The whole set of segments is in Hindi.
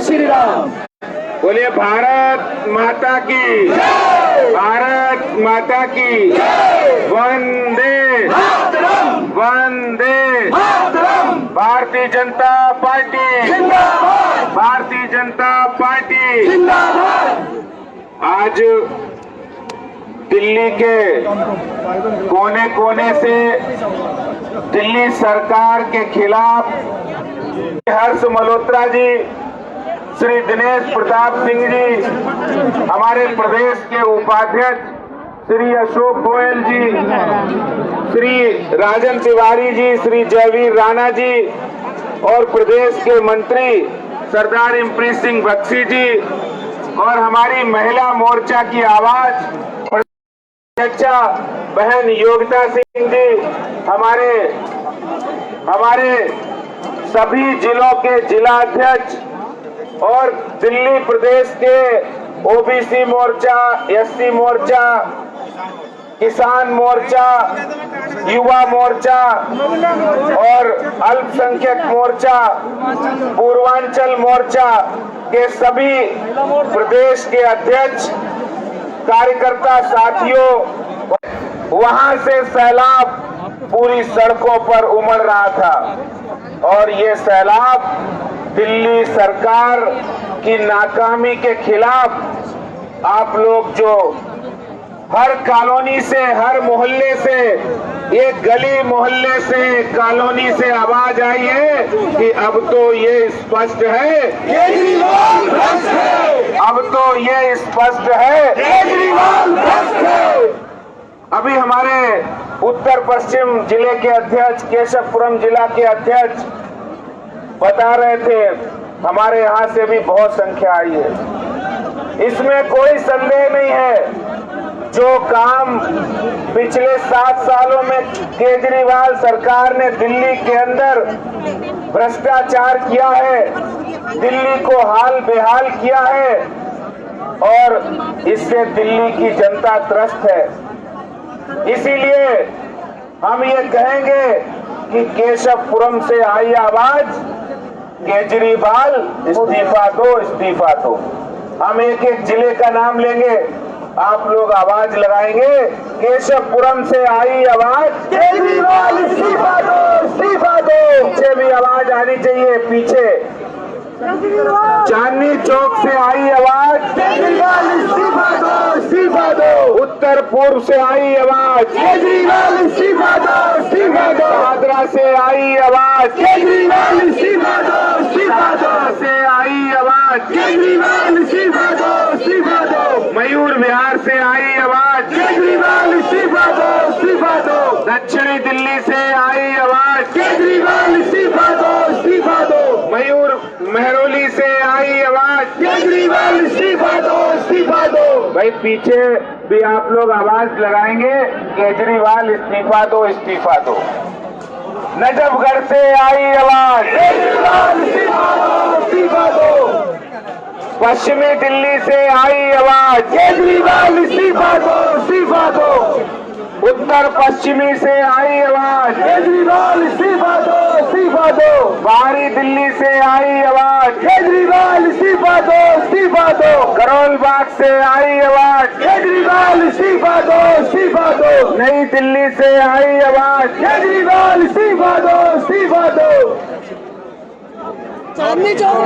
श्री राम। बोलिए भारत माता की, भारत माता की। वंदे वंदे भारतीय जनता पार्टी, भारतीय जनता पार्टी। आज दिल्ली के कोने कोने से दिल्ली सरकार के खिलाफ हर्ष मल्होत्रा जी, श्री दिनेश प्रताप सिंह जी, हमारे प्रदेश के उपाध्यक्ष श्री अशोक गोयल जी, श्री राजन तिवारी जी, श्री जयवीर राणा जी और प्रदेश के मंत्री सरदार इमप्रीत सिंह बख्शी जी और हमारी महिला मोर्चा की आवाज अध्यक्षा बहन योगिता सिंह जी, हमारे सभी जिलों के जिलाध्यक्ष और दिल्ली प्रदेश के ओबीसी मोर्चा, एससी मोर्चा, किसान मोर्चा, युवा मोर्चा और अल्पसंख्यक मोर्चा, पूर्वांचल मोर्चा के सभी प्रदेश के अध्यक्ष, कार्यकर्ता साथियों, वहां से सैलाब पूरी सड़कों पर उमड़ रहा था और ये सैलाब दिल्ली सरकार की नाकामी के खिलाफ आप लोग जो हर कॉलोनी से, हर मोहल्ले से, एक गली मोहल्ले से, कॉलोनी से आवाज आई है कि अब तो ये स्पष्ट है केजरीवाल भ्रष्ट है, अब तो ये स्पष्ट है केजरीवाल भ्रष्ट है। अभी हमारे उत्तर पश्चिम जिले के अध्यक्ष, केशवपुरम जिला के अध्यक्ष बता रहे थे, हमारे यहाँ से भी बहुत संख्या आई है। इसमें कोई संदेह नहीं है, जो काम पिछले 7 सालों में केजरीवाल सरकार ने दिल्ली के अंदर भ्रष्टाचार किया है, दिल्ली को हाल बेहाल किया है और इससे दिल्ली की जनता त्रस्त है। इसीलिए हम ये कहेंगे कि केशवपुरम से आई आवाज, केजरीवाल इस्तीफा दो, इस्तीफा दो। हम एक एक जिले का नाम लेंगे, आप लोग आवाज लगाएंगे। केशवपुरम से आई आवाज, केजरीवाल इस्तीफा दो, इस्तीफा दो। पीछे भी आवाज आनी चाहिए, पीछे। चांदनी चौक से आई आवाज, केजरीवाल इस्तीफा दो, इस्तीफा दो। उत्तर पूर्व से आई आवाज, केजरीवाल इस्तीफा दो, इस्तीफा दो। आगरा से आई आवाज, केजरीवाल इस्तीफा दो, इस्तीफा दो। से आई आवाज, केजरीवाल इस्तीफा दो, इस्तीफा दो। मयूर विहार से आई आवाज, केजरीवाल इस्तीफा दो, इस्तीफा दो। दक्षिणी दिल्ली से आई आवाज, केजरीवाल इस्तीफा दो, इस्तीफा दो। मयूर महरौली से आई आवाज, केजरीवाल इस्तीफा दो, इस्तीफा दो। भाई पीछे भी आप लोग आवाज लगाएंगे, केजरीवाल इस्तीफा दो, इस्तीफा दो। नजफगढ़ से आई आवाज, केजरीवाल इस्तीफा दो, इस्तीफा दो। पश्चिमी दिल्ली से आई आवाज, केजरीवाल इस्तीफा दो, इस्तीफा दो। उत्तर पश्चिमी से आई आवाज, केजरीवाल इस्तीफा दो, इस्तीफा दो। बाहरी दिल्ली से आई आवाज, केजरीवाल इस्तीफा दो, इस्तीफा दो। करोल बाग से आई आवाज, केजरीवाल इस्तीफा दो, इस्तीफा दो। नई दिल्ली से आई आवाज, केजरीवाल इस्तीफा दो, इस्तीफा दो। चांदनी चौक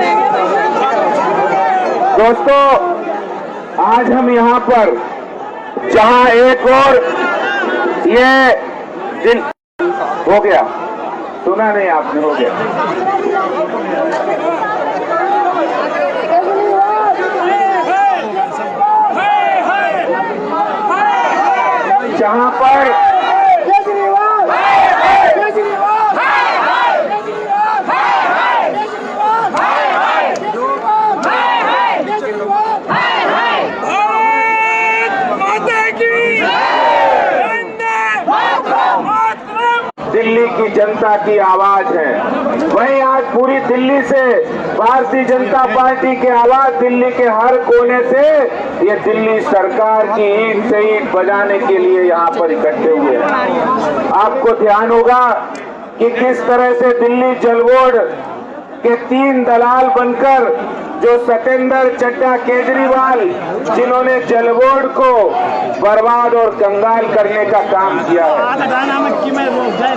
दोस्तों, आज हम यहाँ पर जहाँ एक और ये दिन हो गया, सुना नहीं आपने, हो गया। जहाँ पर दिल्ली की जनता की आवाज है, वहीं आज पूरी दिल्ली से भारतीय जनता पार्टी की आवाज दिल्ली के हर कोने से ये दिल्ली सरकार की ईंट से ईंट बजाने के लिए यहाँ पर इकट्ठे हुए हैं। आपको ध्यान होगा कि किस तरह से दिल्ली जल बोर्ड के 3 दलाल बनकर जो सत्येंद्र चड्डा केजरीवाल, जिन्होंने जल बोर्ड को बर्बाद और कंगाल करने का काम किया है।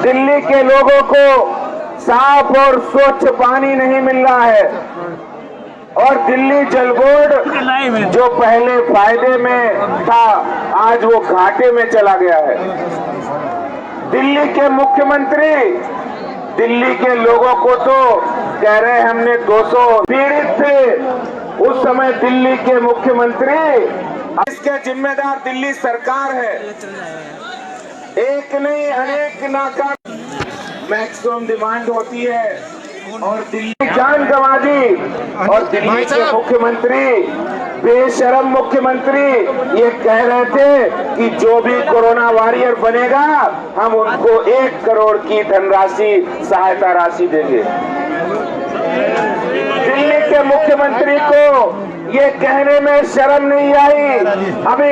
दिल्ली के लोगों को साफ और स्वच्छ पानी नहीं मिल रहा है और दिल्ली जल बोर्ड जो पहले फायदे में था, आज वो घाटे में चला गया है। दिल्ली के मुख्यमंत्री दिल्ली के लोगों को तो कह रहे हैं हमने 200 पीड़ित थे। उस समय दिल्ली के मुख्यमंत्री, इसके जिम्मेदार दिल्ली सरकार है। एक नहीं अनेक नाकाम मैक्सिमम डिमांड होती है और दिल्ली जान गंवा दी। और दिल्ली के मुख्यमंत्री, बेशरम मुख्यमंत्री, ये कह रहे थे कि जो भी कोरोना वॉरियर बनेगा हम उनको 1 करोड़ की धनराशि, सहायता राशि देंगे। दिल्ली के मुख्यमंत्री को ये कहने में शर्म नहीं आई। अभी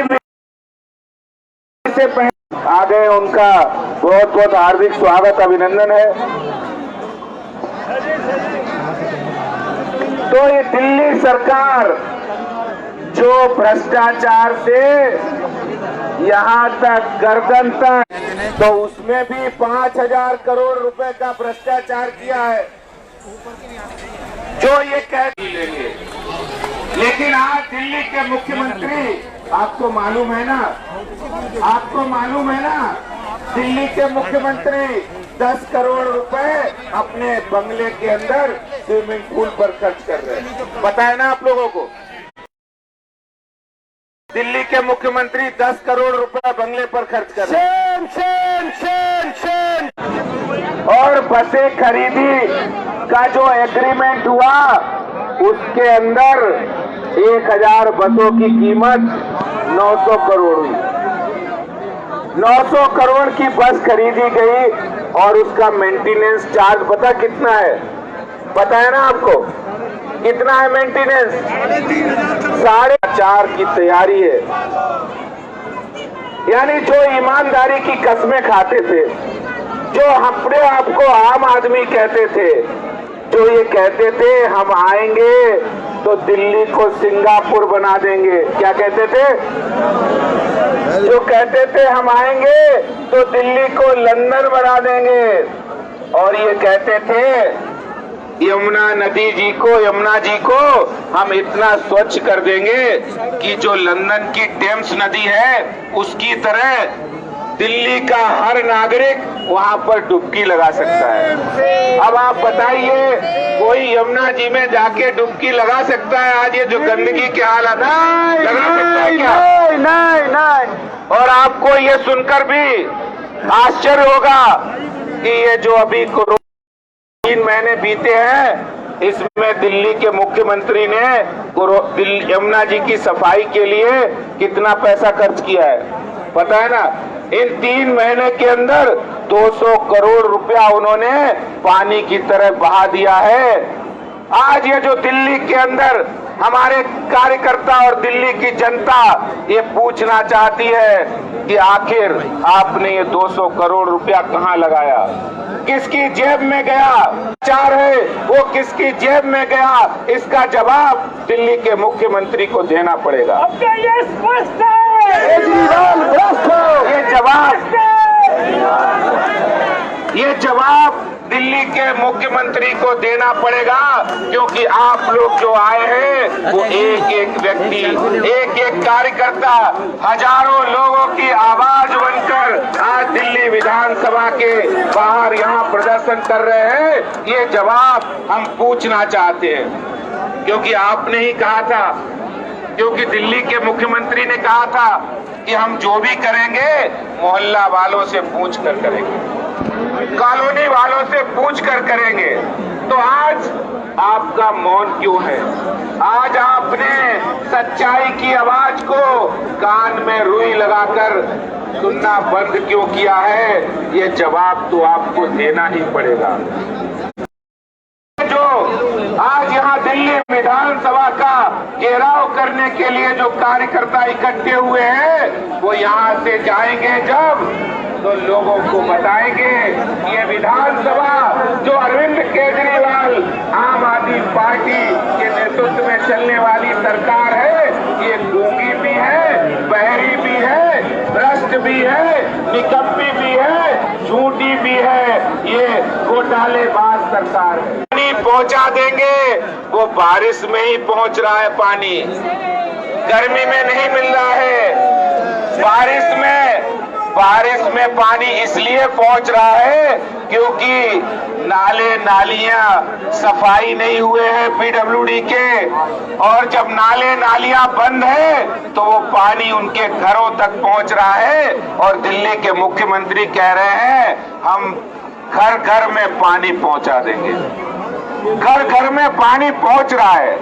से पहले आ गए, उनका बहुत बहुत हार्दिक स्वागत, अभिनंदन है। तो ये दिल्ली सरकार जो भ्रष्टाचार से यहां तक गर्दन तक, तो उसमें भी 5,000 करोड़ रुपए का भ्रष्टाचार किया है, जो ये कह लेंगे। लेकिन आज दिल्ली के मुख्यमंत्री, आपको मालूम है ना, दिल्ली के मुख्यमंत्री 10 करोड़ रुपए अपने बंगले के अंदर स्विमिंग पूल पर खर्च कर रहे हैं। पता है ना आप लोगों को? दिल्ली के मुख्यमंत्री 10 करोड़ रुपए बंगले पर खर्च कर रहे हैं। और बसें खरीदी का जो एग्रीमेंट हुआ, उसके अंदर 1000 बसों की कीमत 900 करोड़ हुई। 900 करोड़ की बस खरीदी गई और उसका मेंटेनेंस चार्ज पता कितना है? पता है ना आपको कितना है मेंटेनेंस? 4.5 की तैयारी है। यानी जो ईमानदारी की कस्में खाते थे, जो अपने आप को आम आदमी कहते थे, जो ये कहते थे हम आएंगे तो दिल्ली को सिंगापुर बना देंगे, क्या कहते थे? जो कहते थे हम आएंगे तो दिल्ली को लंदन बना देंगे, और ये कहते थे यमुना जी को हम इतना स्वच्छ कर देंगे कि जो लंदन की टेम्स नदी है उसकी तरह दिल्ली का हर नागरिक वहां पर डुबकी लगा सकता है। अब आप बताइए, कोई यमुना जी में जाके डुबकी लगा सकता है? आज ये जो गंदगी के हालात लगा सकता है क्या? नहीं। और आपको ये सुनकर भी आश्चर्य होगा कि ये जो अभी 3 महीने बीते हैं, इसमें दिल्ली के मुख्यमंत्री ने यमुना जी की सफाई के लिए कितना पैसा खर्च किया है पता है ना? इन 3 महीने के अंदर 200 करोड़ रुपया उन्होंने पानी की तरह बहा दिया है। आज ये जो दिल्ली के अंदर हमारे कार्यकर्ता और दिल्ली की जनता ये पूछना चाहती है कि आखिर आपने ये 200 करोड़ रुपया कहां लगाया, किसकी जेब में गया? चार है वो किसकी जेब में गया, इसका जवाब दिल्ली के मुख्यमंत्री को देना पड़ेगा। ये स्पष्ट है, ये जवाब दिल्ली के मुख्यमंत्री को देना पड़ेगा, क्योंकि आप लोग जो आए हैं वो एक व्यक्ति, एक कार्यकर्ता, हजारों लोगों की आवाज बनकर आज दिल्ली विधानसभा के बाहर यहाँ प्रदर्शन कर रहे हैं। ये जवाब हम पूछना चाहते हैं, क्योंकि आपने ही कहा था, क्योंकि दिल्ली के मुख्यमंत्री ने कहा था कि हम जो भी करेंगे मोहल्ला वालों से पूछ कर करेंगे, कॉलोनी वालों से पूछ कर करेंगे। तो आज आपका मौन क्यों है? आज आपने सच्चाई की आवाज को कान में रुई लगाकर सुनना बंद क्यों किया है? ये जवाब तो आपको देना ही पड़ेगा। जो आज यहाँ दिल्ली विधानसभा का घेराव करने के लिए जो कार्यकर्ता इकट्ठे हुए हैं वो यहाँ से जाएंगे जब तो लोगों को बताएंगे ये विधानसभा जो अरविंद केजरीवाल आम आदमी पार्टी के नेतृत्व में चलने वाली सरकार है, ये गूंगी भी है, बहरी भी है, भ्रष्ट भी है, निकम्मी भी है, झूठी भी है, ये घोटालेबाज सरकार है। पानी पहुंचा देंगे, वो बारिश में ही पहुंच रहा है पानी, गर्मी में नहीं मिल रहा है। बारिश में पानी इसलिए पहुंच रहा है क्योंकि नाले नालियां सफाई नहीं हुए हैं पीडब्ल्यूडी के, और जब नाले नालियां बंद है तो वो पानी उनके घरों तक पहुंच रहा है। और दिल्ली के मुख्यमंत्री कह रहे हैं हम घर घर में पानी पहुंचा देंगे। घर घर में पानी पहुंच रहा है,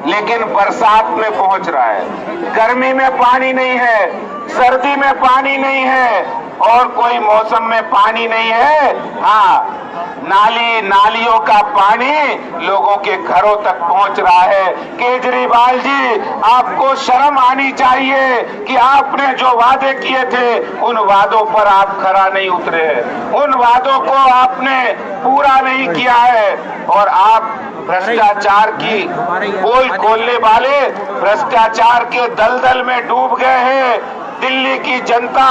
लेकिन बरसात में पहुंच रहा है, गर्मी में पानी नहीं है, सर्दी में पानी नहीं है, और कोई मौसम में पानी नहीं है। हाँ, नालियों का पानी लोगों के घरों तक पहुंच रहा है। केजरीवाल जी, आपको शर्म आनी चाहिए कि आपने जो वादे किए थे उन वादों पर आप खरा नहीं उतरे हैं, उन वादों को आपने पूरा नहीं किया है, और आप भ्रष्टाचार की पोल खोलने वाले भ्रष्टाचार के दलदल में डूब गए हैं। दिल्ली की जनता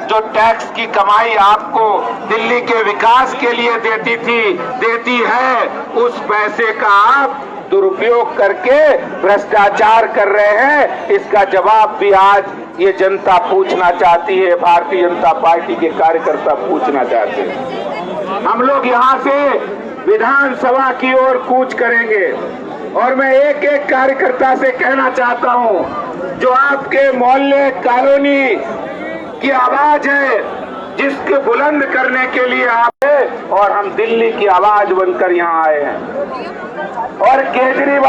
जो टैक्स की कमाई आपको दिल्ली के विकास के लिए देती है, उस पैसे का आप दुरुपयोग करके भ्रष्टाचार कर रहे हैं। इसका जवाब भी आज ये जनता पूछना चाहती है, भारतीय जनता पार्टी के कार्यकर्ता पूछना चाहते हैं। हम लोग यहाँ से विधानसभा की ओर कूच करेंगे, और मैं एक एक कार्यकर्ता से कहना चाहता हूं, जो आपके मोहल्ले कॉलोनी की आवाज है, जिसके बुलंद करने के लिए आप हैं, और हम दिल्ली की आवाज बनकर यहाँ आए हैं। और केजरीवाल